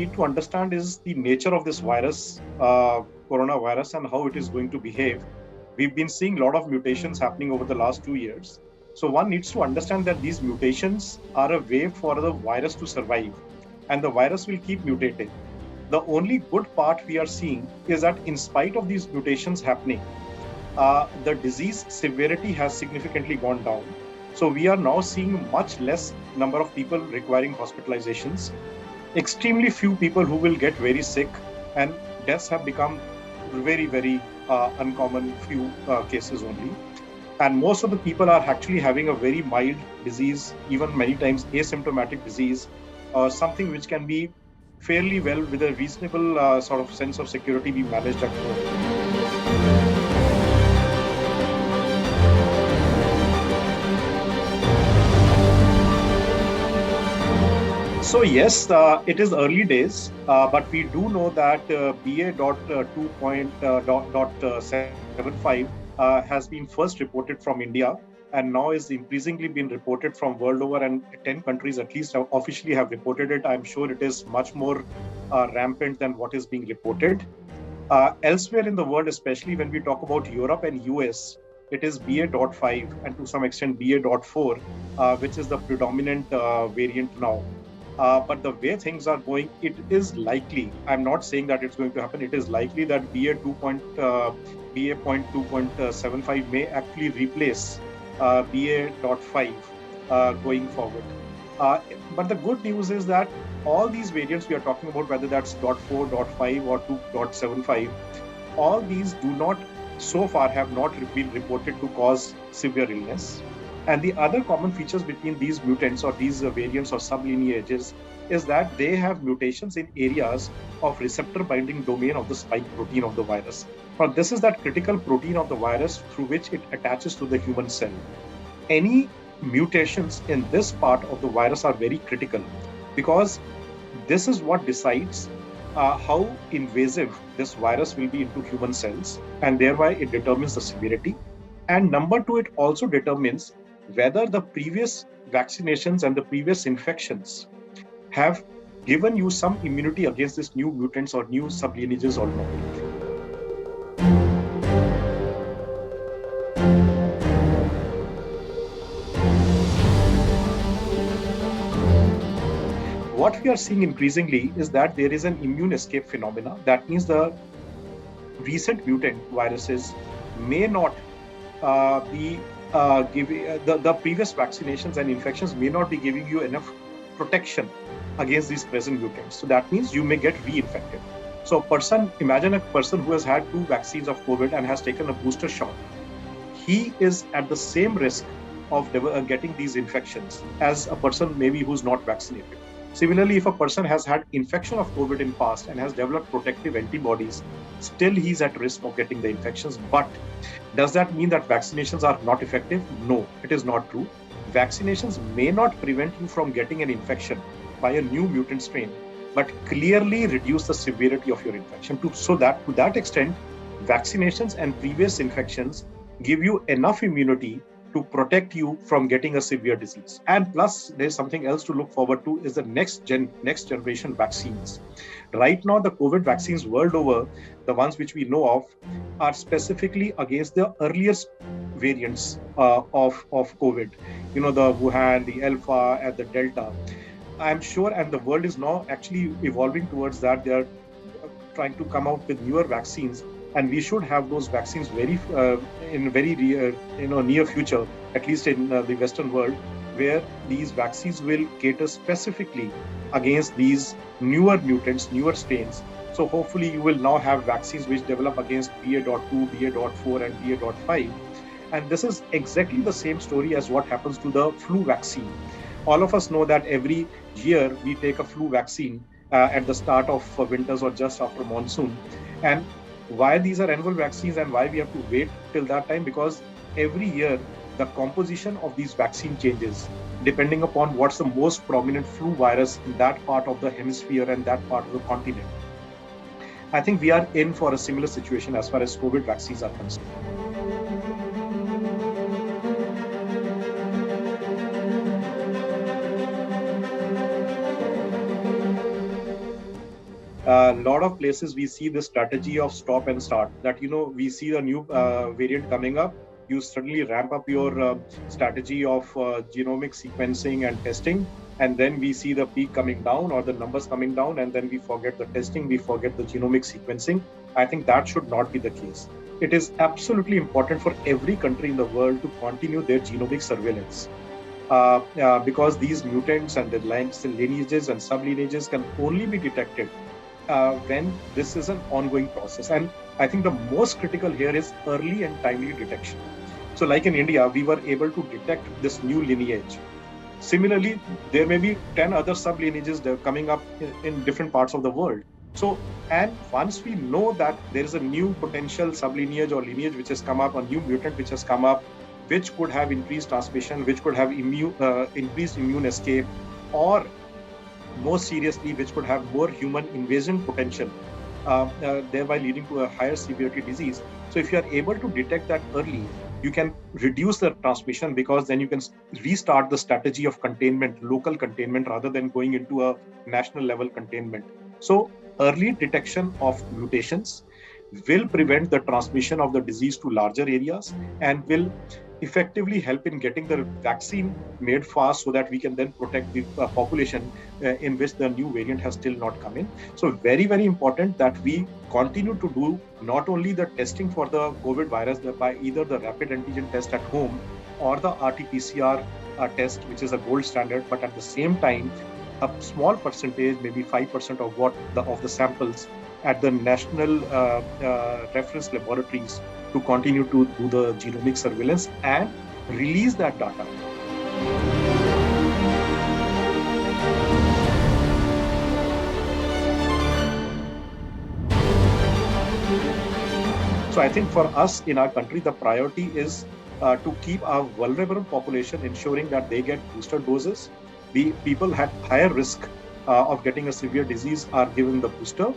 need to understand is the nature of this virus, coronavirus, and how it is going to behave. We've been seeing a lot of mutations happening over the last 2 years. So one needs to understand that these mutations are a way for the virus to survive, and the virus will keep mutating. The only good part we are seeing is that in spite of these mutations happening, the disease severity has significantly gone down. So we are now seeing much less number of people requiring hospitalizations, extremely few people who will get very sick, and deaths have become very uncommon, few cases only. And most of the people are actually having a very mild disease, even many times asymptomatic disease, something which can be fairly well, with a reasonable sort of sense of security, be managed at home. So yes, it is early days, but we do know that BA.2.75 has been first reported from India, and now is increasingly been reported from world over, and 10 countries at least have officially have reported it. I'm sure it is much more rampant than what is being reported. Elsewhere in the world, especially when we talk about Europe and US, it is BA.5 and to some extent BA.4, which is the predominant variant now. But the way things are going, it is likely, I'm not saying that it's going to happen, it is likely that BA.2.75 may actually replace BA.5 going forward. But the good news is that all these variants we are talking about, whether that's .4, .5 or 2.75, all these do not, so far, have not been reported to cause severe illness. And the other common features between these mutants or these variants or sub-lineages is that they have mutations in areas of receptor binding domain of the spike protein of the virus. Now, this is that critical protein of the virus through which it attaches to the human cell. Any mutations in this part of the virus are very critical, because this is what decides how invasive this virus will be into human cells, and thereby it determines the severity. And number two, it also determines whether the previous vaccinations and the previous infections have given you some immunity against these new mutants or new sublineages or not. What we are seeing increasingly is that there is an immune escape phenomena. That means the recent mutant viruses may not be the previous vaccinations and infections may not be giving you enough protection against these present mutants. So that means you may get reinfected. So imagine a person who has had 2 vaccines of COVID and has taken a booster shot. He is at the same risk of getting these infections as a person maybe who's not vaccinated. Similarly, if a person has had infection of COVID in past and has developed protective antibodies, still he's at risk of getting the infections. But does that mean that vaccinations are not effective? No, it is not true. Vaccinations may not prevent you from getting an infection by a new mutant strain, but clearly reduce the severity of your infection. So that to that extent, vaccinations and previous infections give you enough immunity to protect you from getting a severe disease. And plus, there's something else to look forward to, is the next generation vaccines. Right now, the COVID vaccines world over, the ones which we know of, are specifically against the earliest variants of COVID. You know, the Wuhan, the Alpha, and the Delta. I'm sure, and the world is now actually evolving towards that. They are trying to come out with newer vaccines, and we should have those vaccines in very near future, at least in the Western world, where these vaccines will cater specifically against these newer mutants, newer strains. So hopefully you will now have vaccines which develop against BA.2, BA.4 and BA.5. And this is exactly the same story as what happens to the flu vaccine. All of us know that every year we take a flu vaccine at the start of winters or just after monsoon. And why these are annual vaccines and why we have to wait till that time? Because every year the composition of these vaccine changes depending upon what's the most prominent flu virus in that part of the hemisphere and that part of the continent. I think we are in for a similar situation as far as COVID vaccines are concerned. A lot of places we see this strategy of stop and start, that we see a new variant coming up, you suddenly ramp up your strategy of genomic sequencing and testing, and then we see the peak coming down or the numbers coming down, and then we forget the testing, we forget the genomic sequencing. I think that should not be the case. It is absolutely important for every country in the world to continue their genomic surveillance, because these mutants and the lineages and sub-lineages can only be detected when this is an ongoing process. And I think the most critical here is early and timely detection. So like in India, we were able to detect this new lineage. Similarly, there may be 10 other sub-lineages that are coming up in different parts of the world. So, and once we know that there is a new potential sub-lineage or lineage which has come up, a new mutant which has come up, which could have increased transmission, which could have increased immune escape, or more seriously, which could have more human invasion potential, thereby leading to a higher severity disease. So if you are able to detect that early, you can reduce the transmission, because then you can restart the strategy of containment, local containment, rather than going into a national level containment. So early detection of mutations will prevent the transmission of the disease to larger areas and will effectively help in getting the vaccine made fast, so that we can then protect the population in which the new variant has still not come in. So very, very important that we continue to do not only the testing for the COVID virus by either the rapid antigen test at home or the RT-PCR test, which is a gold standard, but at the same time, a small percentage, maybe 5% of the samples at the national reference laboratories to continue to do the genomic surveillance and release that data. So I think for us in our country, the priority is to keep our vulnerable population, ensuring that they get booster doses. The people at higher risk of getting a severe disease are given the booster.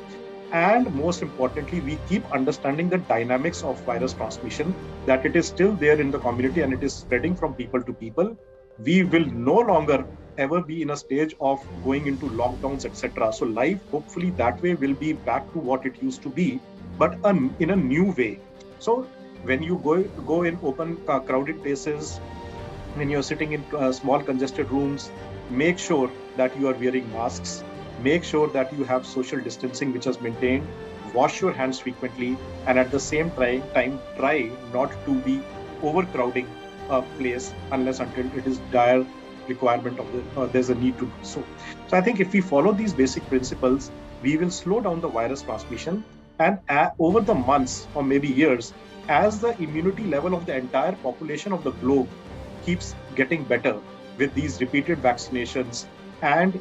And most importantly, we keep understanding the dynamics of virus transmission, that it is still there in the community and it is spreading from people to people. We will no longer ever be in a stage of going into lockdowns, etc. So life, hopefully that way, will be back to what it used to be, but in a new way. So when you go in open, crowded places, when you're sitting in small congested rooms, make sure that you are wearing masks. Make sure that you have social distancing which is maintained, wash your hands frequently, and at the same time try not to be overcrowding a place unless until it is dire requirement of there's a need to do so. So I think if we follow these basic principles, we will slow down the virus transmission, and over the months or maybe years, as the immunity level of the entire population of the globe keeps getting better with these repeated vaccinations and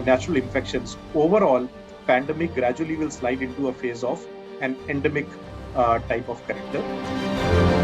natural infections, overall pandemic gradually will slide into a phase of an endemic type of character.